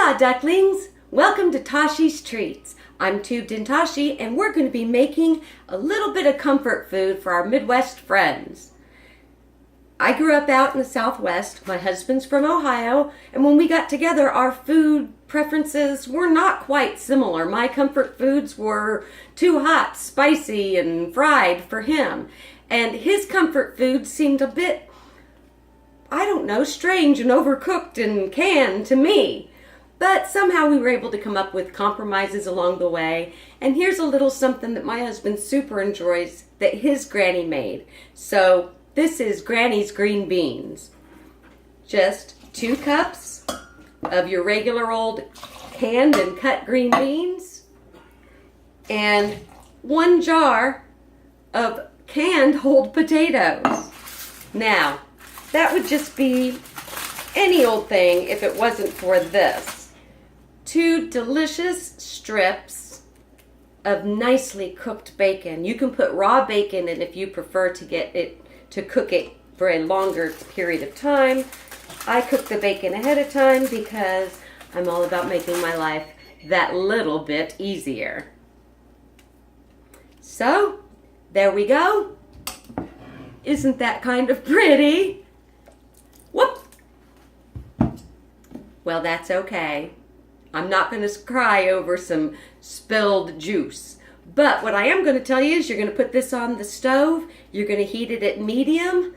Hola, ducklings! Welcome to Tashi's Treats. I'm Tubed in Tashi, and we're going to be making a little bit of comfort food for our Midwest friends. I grew up out in the Southwest. My husband's from Ohio, and when we got together, our food preferences were not quite similar. My comfort foods were too hot, spicy, and fried for him, and his comfort food seemed a bit, strange and overcooked and canned to me. But somehow we were able to come up with compromises along the way. And here's a little something that my husband super enjoys that his granny made. So this is Granny's green beans. Just 2 cups of your regular old canned and cut green beans. And 1 jar of canned whole potatoes. Now, that would just be any old thing if it wasn't for this. 2 delicious strips of nicely cooked bacon. You can put raw bacon in if you prefer to get it to cook it for a longer period of time. I cook the bacon ahead of time because I'm all about making my life that little bit easier. So, there we go. Isn't that kind of pretty? Whoop! Well, that's okay. I'm not going to cry over some spilled juice. But what I am going to tell you is you're going to put this on the stove. You're going to heat it at medium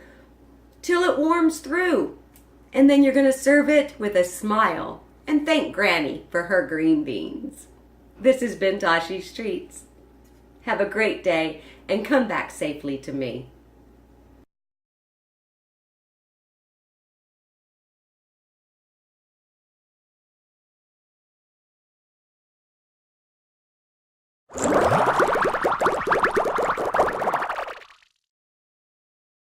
till it warms through. And then you're going to serve it with a smile and thank Granny for her green beans. This has been Tashi's Treats. Have a great day and come back safely to me.